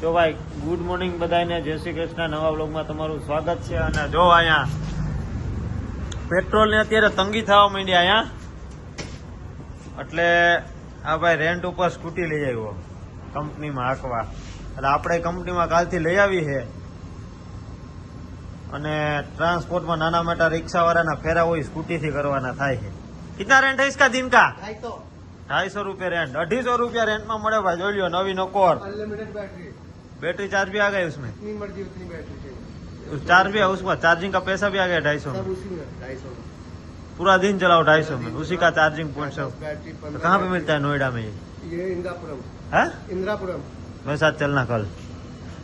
જો ભાઈ good morning બધાને, જય શ્રી કૃષ્ણ. નવા વ્લોગમાં તમારું સ્વાગત છે. અને જો અહીંયા પેટ્રોલની અત્યારે તંગી થવા માંડી અહીંયા, એટલે આ ભાઈ રેન્ટ ઉપર સ્કૂટી લઈ આવ્યો કંપનીમાં હાંકવા. એટલે આપણે કંપનીમાં કાલથી લઈ આવી છે. અને ટ્રાન્સપોર્ટમાં નાના મોટા રિક્ષાવાળાના ફેરા હોય સ્કૂટીથી કરવાના થાય છે. कितना रेंट है इसका दिन का? 250 रुपये रेंट. 250 रुपया रेंट में मरे भाई. जो लियो नवी नकोर अनलिमिटेड बैटरी चार्ज भी आ गई उसमें. जितनी मर्जी उतनी बैटरी चाहिए. उस चार्ज भी है उसमें, चार्जिंग का पैसा भी आ गया 250 सब में. उसी में 250 में. पूरा दिन चलाओ 250 में, उसी का चार्जिंग पॉइंट सब. बैटरी तो कहाँ पे मिलता है नोएडा में ये इंदिरापुरम. है? इंदिरापुरम. मेरे साथ चलना कल.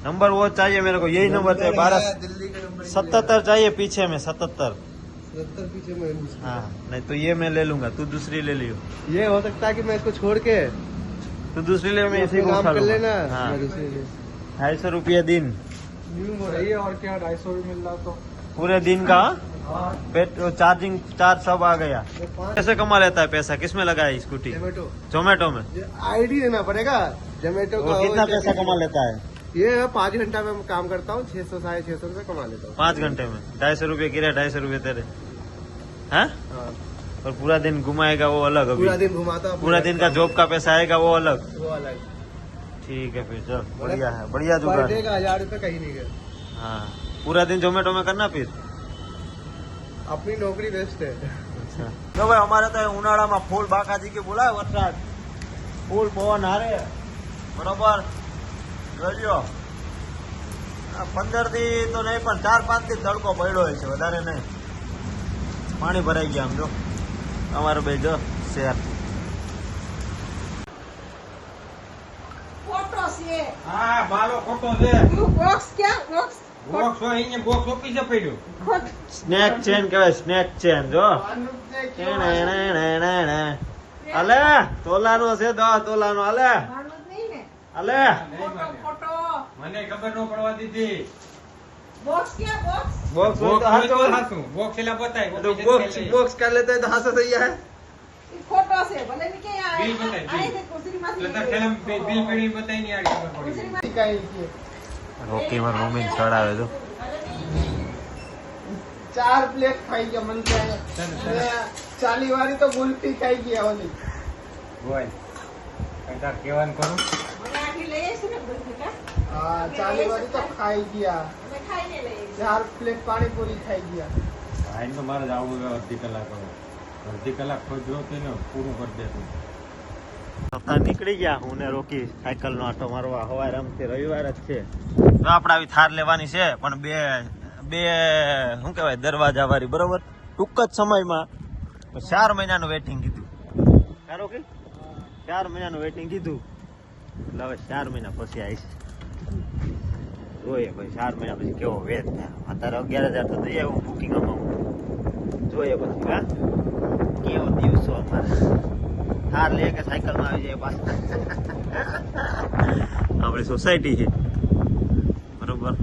नंबर वो चाहिए मेरे को, यही नंबर चाहिए. 12 दिल्ली का नंबर 77 चाहिए पीछे में. 77. 70 पीछे में. हाँ नहीं तो ये मैं ले लूंगा, तू दूसरी ले लियो. ये हो सकता है कि मैं इसको छोड़ के तू दूसरी ले, मैं इसी को काम उठा कर लेना. लूंगा. हाँ मैं दूसरी ले. 250 रुपये दिन न्यू हो रही है और क्या 250 भी मिल रहा तो. पूरे दिन का. हाँ. पेट्रोल चार्जिंग चार्ज सब आ गया. कैसे कमा लेता है पैसा? किसमें लगा है स्कूटी? जोमेटो. जोमेटो में. आईडी देना पड़ेगा जोमेटो का. और कितना पैसा कमा लेता है? ये 5 घंटा में काम करता हूँ. 600 650 रुपए कमा लेता हूँ 5 घंटे में. 250 रुपये गिरे, 250 रुपये तेरे. हैं? हाँ. और पूरा दिन घुमाएगा वो अलग. अभी पूरा दिन घुमाता हूँ. पूरा दिन का जॉब का पैसा आएगा वो अलग. वो अलग. ठीक है फिर चल, बढ़िया है, बढ़िया पर जुगाड़. डे का 1000 रुपए कहीं नहीं गए. हाँ पूरा दिन जोमेटो में करना फिर. अपनी नौकरी बेस्ट है. अच्छा तो भाई हमारे तो उनाળામાં ફૂલ બાકાજી કે બોલાય વરસાદ, ફૂલ પવન હારે બરોબર. જોજો 15 થી તો નહીં પણ 4-5 થી તડકો પડ્યો છે, વધારે નહીં. પાણી ભરાઈ ગયા આમ જો અમારો ભાઈ જો શેર. ફોટો છે. હા મારો ખોટો છે. બોક્સ ક્યાં? બોક્સ બોક્સ હોય અહીંયા બોક્સ ઓપી જ પડ્યું. સ્નેક ચેન કહેવાય, સ્નેક ચેન જો. અલે તોલાનો છે, 10 તોલાનો. અલે મારું જ નહીં ને. અલે ફોટો. મને ખબર ન પડવા દીધી. બોક્સ ક્યાં? બોક્સ બોક્સ હોય બોક્સ તો હોય તો હાચો. હાચું. બોક્સ એલા બતાય. તો બોક્સ कर लेते हैं तो हाथ से सही है. ઈ ફોટો છે. ભલે ને કે આ બિલ બતાય, બિલ. આ કુસરીમાંથી લતા ખેલમ બિલ પડી બતાય ની આડી ખબર પડી. કુસરીમાંથી રોકી માં મમ્મી ચડાવે તો 4 प्लेट खाई गया मन से. 40 वाली तो गुल्फी खाई गया वाली. બોલ કંઈક કેવાનું કરું. મને આખી લઈ આવીશું ને ગુલ્ફી કા? हाँ 40 वाली तो खाई गया. અમે ખાઈને લઈ આવીશું. 4 प्लेट पानी पूरी खाई गया. આઈને તો મારે જ આવું અડધી કલાક હવે. અડધી કલાક ખોજો તો એને પૂરું કરી દેતું. સપ્તાહ નીકળી ગયા. હું ને રોકી સાયકલ નો આટો મારવા. હવારે રમતી રવિવાર જ છે. તો આપણે આવી થાર લેવાની છે, પણ બે શું કહેવાય દરવાજા વાળી બરોબર. ટૂંક જ સમયમાં 4 મહિનાનું વેટિંગ કીધું. સારું કે 4 મહિનાનું વેટિંગ કીધું. એટલે હવે 4 મહિના પછી આવીશ. જોઈએ ભાઈ 4 મહિના પછી કેવો વેટ થાય. અત્યારે 11,000 તો દઈએ એવું બુકિંગ અમાઉન્ટ. જોઈએ પછી હા કેવો દિવસો અમારે. થાર લે કે સાયકલમાં આવી જાય પાછા. આપણી સોસાયટી છે બરોબર.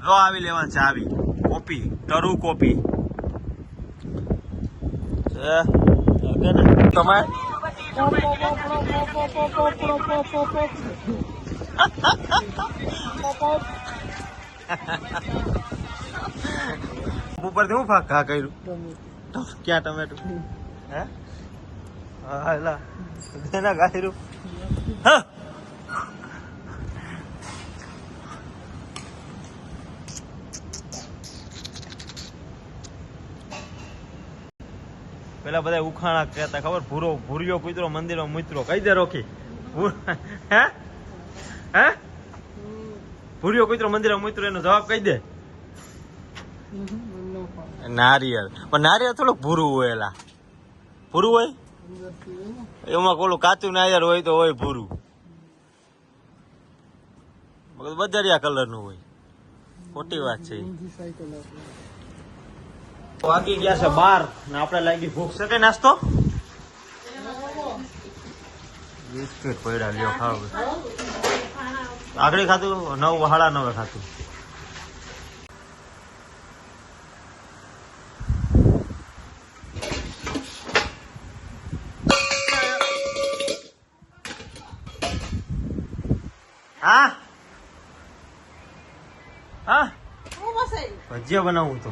જો આવી લેવાનું છે, આવી કોપી ટરુ કોપી છે ને તમે. ઉપરથી હું ફાક ઘા કર્યું. ક્યાં ટમેટો? હે હા એલા એના ગાયરું. હા પેલા બધા ઉખાણા કહેતા ખબર, ભૂરિયો કૂતરો મંદિરમાં મૂતરો. કહી દે રોકી. હે હે ભૂરિયો કૂતરો મંદિરમાં મૂતરો એનો જવાબ કહી દે. નારિયેળ. પણ નારિયેળ થોડુંક ભૂરું હોય. એલા ભૂરું હોય એમાં કોલું કાચું નારિયેળ હોય તો હોય ભૂરું. બજારિયા કલર નું હોય. ખોટી વાત છે. વાગી ગયા છે 12 ને આપણે લાગી ભૂખ છે. કે નાસ્તો બિસ્કિટ પડ્યા લ્યો ખાવ. આગળ ખાતું 9 સાડા 9 ખાતું. હા હા હું બસાઈ ભજીયા બનાવું તો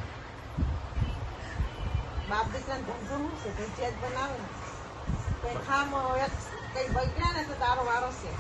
બાપ દીકરાને ધંધો શું છે ભજીયા જ બનાવે ને કઈ ખામ કઈ બગડ્યા ને તો તારો વારો છે